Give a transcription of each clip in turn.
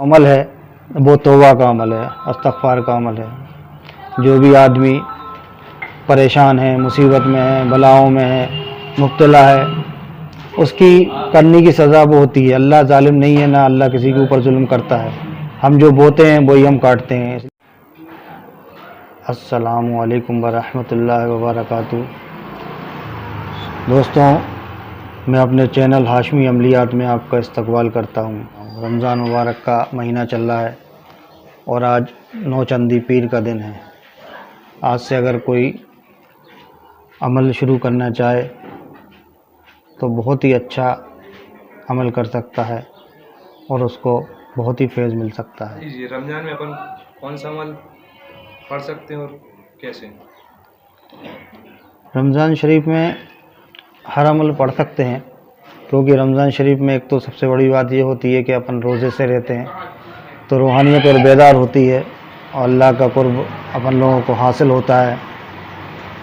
عمل ہے وہ توبہ کا عمل ہے، استغفار کا عمل ہے۔ جو بھی آدمی پریشان ہے، مصیبت میں ہے، بلاؤں میں ہے، مبتلا ہے، اس کی کرنے کی سزا وہ ہوتی ہے۔ اللہ ظالم نہیں ہے، نہ اللہ کسی کے اوپر ظلم کرتا ہے۔ ہم جو بوتے ہیں وہی ہم کاٹتے ہیں۔ السلام علیکم ورحمۃ اللہ وبرکاتہ۔ دوستوں، میں اپنے چینل ہاشمی عملیات میں آپ کا استقبال کرتا ہوں۔ رمضان مبارک کا مہینہ چل رہا ہے اور آج نوچندی پیر کا دن ہے۔ آج سے اگر کوئی عمل شروع کرنا چاہے تو بہت ہی اچھا عمل کر سکتا ہے اور اس کو بہت ہی فیض مل سکتا ہے۔ جی، رمضان میں اپن کون سا عمل پڑھ سکتے ہیں اور کیسے؟ رمضان شریف میں ہر عمل پڑھ سکتے ہیں، کیونکہ رمضان شریف میں ایک تو سب سے بڑی بات یہ ہوتی ہے کہ اپن روزے سے رہتے ہیں تو روحانیت اور بیدار ہوتی ہے اور اللہ کا قرب اپن لوگوں کو حاصل ہوتا ہے،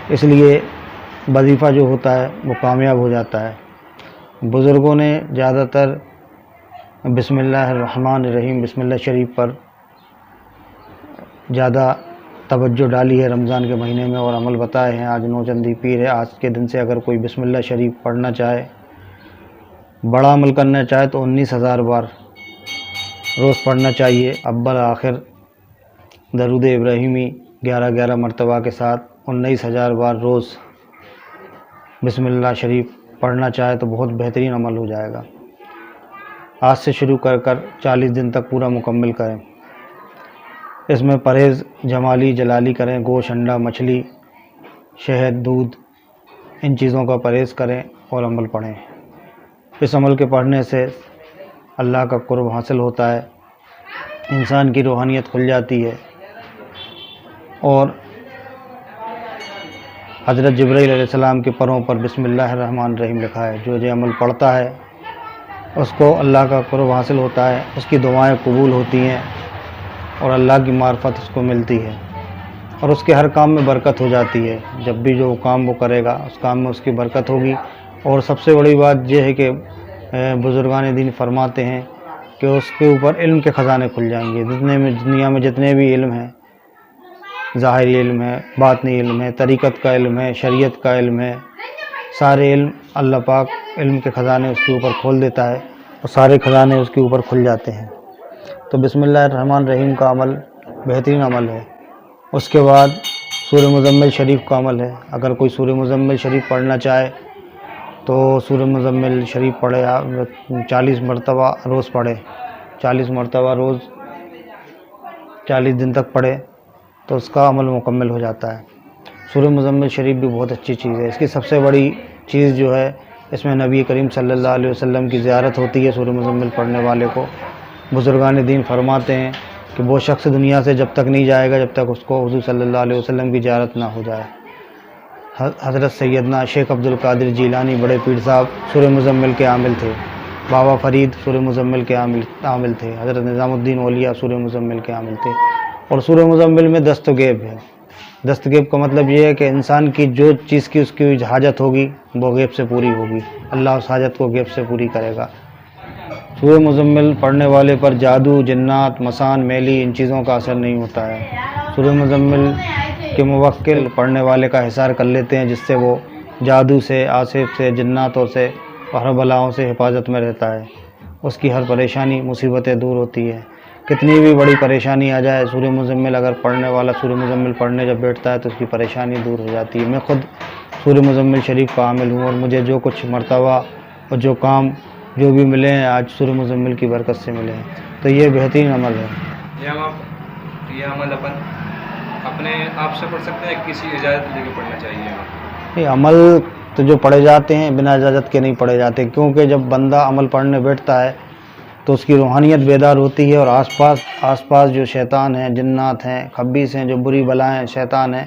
اس لیے وظیفہ جو ہوتا ہے وہ کامیاب ہو جاتا ہے۔ بزرگوں نے زیادہ تر بسم اللہ الرحمن الرحیم بسم اللہ شریف پر زیادہ توجہ ڈالی ہے رمضان کے مہینے میں اور عمل بتائے ہیں۔ آج نوچندی پیر ہے، آج کے دن سے اگر کوئی بسم اللہ شریف پڑھنا چاہے، بڑا عمل کرنا چاہے تو 19,000 بار روز پڑھنا چاہیے۔ اول آخر درود ابراہیمی 11 مرتبہ کے ساتھ 19,000 بار روز بسم اللہ شریف پڑھنا چاہے تو بہت بہترین عمل ہو جائے گا۔ آج سے شروع کر 40 دن تک پورا مکمل کریں۔ اس میں پرہیز جمالی جلالی کریں، گوشت، انڈا، مچھلی، شہد، دودھ، ان چیزوں کا پرہیز کریں اور عمل پڑھیں۔ اس عمل کے پڑھنے سے اللہ کا قرب حاصل ہوتا ہے، انسان کی روحانیت کھل جاتی ہے اور حضرت جبرائیل علیہ السلام کے پروں پر بسم اللہ الرحمن الرحیم لکھا ہے۔ جو یہ عمل پڑھتا ہے اس کو اللہ کا قرب حاصل ہوتا ہے، اس کی دعائیں قبول ہوتی ہیں اور اللہ کی معرفت اس کو ملتی ہے اور اس کے ہر کام میں برکت ہو جاتی ہے۔ جب بھی جو کام وہ کرے گا اس کام میں اس کی برکت ہوگی۔ اور سب سے بڑی بات یہ ہے کہ بزرگان دین فرماتے ہیں کہ اس کے اوپر علم کے خزانے کھل جائیں گے۔ دنیا میں جتنے بھی علم ہیں، ظاہری علم ہے، باطنی علم ہے، طریقت کا علم ہے، شریعت کا علم ہے، سارے علم اللہ پاک علم کے خزانے اس کے اوپر کھول دیتا ہے اور سارے خزانے اس کے اوپر کھل جاتے ہیں۔ تو بسم اللہ الرحمن الرحیم کا عمل بہترین عمل ہے۔ اس کے بعد سورہ مزمل شریف کا عمل ہے۔ اگر کوئی سورہ مزمل شریف پڑھنا چاہے تو سورہ مزمل شریف پڑھے، 40 مرتبہ روز پڑھے، 40 مرتبہ روز 40 دن تک پڑھے تو اس کا عمل مکمل ہو جاتا ہے۔ سورہ مزمل شریف بھی بہت اچھی چیز ہے۔ اس کی سب سے بڑی چیز جو ہے، اس میں نبی کریم صلی اللہ علیہ وسلم کی زیارت ہوتی ہے۔ سورہ مزمل پڑھنے والے کو بزرگان دین فرماتے ہیں کہ وہ شخص دنیا سے جب تک نہیں جائے گا جب تک اس کو حضور صلی اللہ علیہ وسلم کی زیارت نہ ہو جائے۔ حضرت سیدنا شیخ عبد القادر جیلانی بڑے پیر صاحب سورہ مزمل کے عامل تھے، بابا فرید سورہ مزمل کے عامل تھے، حضرت نظام الدین اولیاء سورہ مزمل کے عامل تھے۔ اور سورہ مزمل میں دست و غیب ہے۔ دست غیب کا مطلب یہ ہے کہ انسان کی جو چیز کی اس کی حاجت ہوگی وہ غیب سے پوری ہوگی، اللہ اس حاجت کو غیب سے پوری کرے گا۔ سورہ مزمل پڑھنے والے پر جادو، جنات، مسان، میلی ان چیزوں کا اثر نہیں ہوتا ہے۔ سورہ مزمل کے موکل پڑھنے والے کا حصار کر لیتے ہیں، جس سے وہ جادو سے، آصف سے، جناتوں سے اور بلاؤں سے حفاظت میں رہتا ہے۔ اس کی ہر پریشانی مصیبتیں دور ہوتی ہے۔ کتنی بھی بڑی پریشانی آ جائے، سورہ مزمل اگر پڑھنے والا سورہ مزمل پڑھنے جب بیٹھتا ہے تو اس کی پریشانی دور ہو جاتی ہے۔ میں خود سورہ مزمل شریف کا عامل ہوں اور مجھے جو کچھ مرتبہ اور جو کام جو بھی ملے ہیں آج سورہ مزمل کی برکت سے ملے ہیں، تو یہ بہترین عمل ہے۔ یہ عمل اپنے آپ سے پڑھ سکتے ہیں، کسی اجازت لے کے پڑھنا چاہیے؟ یہ عمل تو جو پڑھے جاتے ہیں بنا اجازت کے نہیں پڑھے جاتے، کیونکہ جب بندہ عمل پڑھنے بیٹھتا ہے تو اس کی روحانیت بیدار ہوتی ہے اور آس پاس جو شیطان ہیں، جنات ہیں، خبیث ہیں، جو بری بلائیں شیطان ہیں،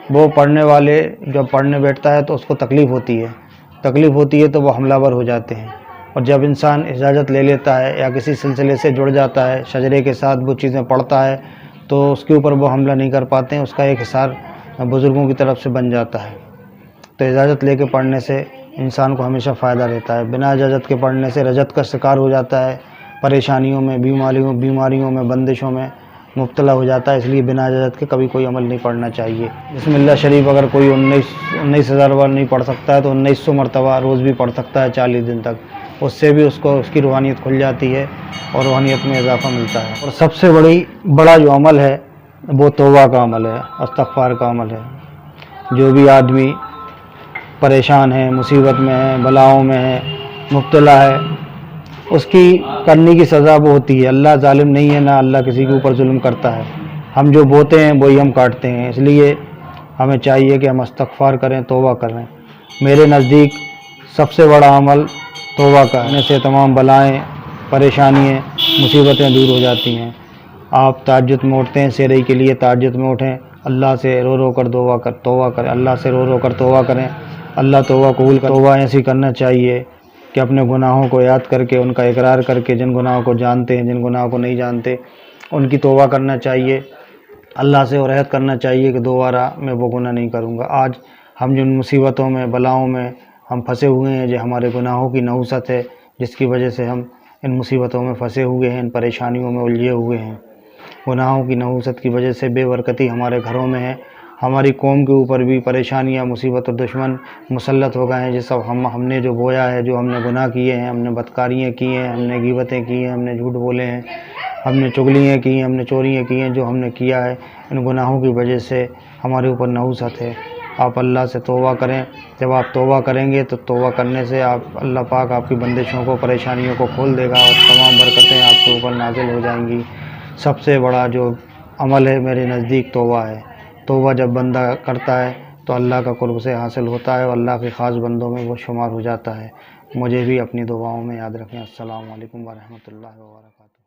وہ پڑھنے والے جب پڑھنے بیٹھتا ہے تو اس کو تکلیف ہوتی ہے تو وہ حملہ ور ہو جاتے ہیں۔ اور جب انسان اجازت لے لیتا ہے یا کسی سلسلے سے جڑ جاتا ہے، شجرے کے ساتھ وہ چیزیں پڑھتا ہے تو اس کے اوپر وہ حملہ نہیں کر پاتے ہیں، اس کا ایک حصار بزرگوں کی طرف سے بن جاتا ہے۔ تو اجازت لے کے پڑھنے سے انسان کو ہمیشہ فائدہ رہتا ہے۔ بنا اجازت کے پڑھنے سے رجت کا شکار ہو جاتا ہے، پریشانیوں میں، بیماریوں میں، بندشوں میں مبتلا ہو جاتا ہے، اس لیے بنا اجازت کے کبھی کوئی عمل نہیں پڑھنا چاہیے۔ بسم اللہ شریف اگر کوئی 19,000 بار نہیں پڑھ سکتا ہے تو 1900 مرتبہ روز بھی پڑھ سکتا ہے 40 دن تک، اس سے بھی اس کی روحانیت کھل جاتی ہے اور روحانیت میں اضافہ ملتا ہے۔ اور سب سے بڑا جو عمل ہے وہ توبہ کا عمل ہے، استغفار کا عمل ہے۔ جو بھی آدمی پریشان ہے، مصیبت میں ہے، بلاؤں میں ہے، مبتلا ہے، اس کی کرنے کی سزا وہ ہوتی ہے۔ اللہ ظالم نہیں ہے، نہ اللہ کسی کے اوپر ظلم کرتا ہے۔ ہم جو بوتے ہیں وہی ہم کاٹتے ہیں، اس لیے ہمیں چاہیے کہ ہم استغفار کریں، توبہ کریں۔ میرے نزدیک سب سے بڑا عمل توبہ کا ہے، اس سے تمام بلائیں، پریشانیاں، مصیبتیں دور ہو جاتی ہیں۔ آپ تہجد میں اٹھتے ہیں، سحری کے لیے تہجد میں اٹھیں، اللہ سے رو کر توبہ کریں، اللہ سے رو کر توبہ کریں، اللہ توبہ قبول کرے۔ توبہ ایسی کرنا چاہیے کہ اپنے گناہوں کو یاد کر کے، ان کا اقرار کر کے، جن گناہوں کو جانتے ہیں، جن گناہوں کو نہیں جانتے، ان کی توبہ کرنا چاہیے، اللہ سے عہد کرنا چاہیے کہ دوبارہ میں وہ گناہ نہیں کروں گا۔ آج ہم جن مصیبتوں میں، بلاؤں میں ہم پھنسے ہوئے ہیں، جو ہمارے گناہوں کی نحوست ہے، جس کی وجہ سے ہم ان مصیبتوں میں پھنسے ہوئے ہیں، ان پریشانیوں میں الجھے ہوئے ہیں۔ گناہوں کی نحوست کی وجہ سے بے برکتی ہمارے گھروں میں ہے، ہماری قوم کے اوپر بھی پریشانیاں، مصیبت اور دشمن مسلط ہو گئے ہیں۔ جس سب ہم نے جو بویا ہے، جو ہم نے گناہ کیے ہیں، ہم نے بدکاریاں کی ہیں، ہم نے غیبتیں کی ہیں، ہم نے جھوٹ بولے ہیں، ہم نے چغلیاں کی ہیں، ہم نے چوریاں کی ہیں، جو ہم نے کیا ہے، ان گناہوں کی وجہ سے ہمارے اوپر نحوست ہے۔ آپ اللہ سے توبہ کریں۔ جب آپ توبہ کریں گے تو توبہ کرنے سے اللہ پاک آپ کی بندشوں کو، پریشانیوں کو کھول دے گا اور تمام برکتیں آپ کے اوپر نازل ہو جائیں گی۔ سب سے بڑا جو عمل ہے میرے نزدیک توبہ ہے۔ توبہ جب بندہ کرتا ہے تو اللہ کا قرب سے حاصل ہوتا ہے اور اللہ کے خاص بندوں میں وہ شمار ہو جاتا ہے۔ مجھے بھی اپنی دعاؤں میں یاد رکھیں۔ السلام علیکم ورحمۃ اللہ وبرکاتہ۔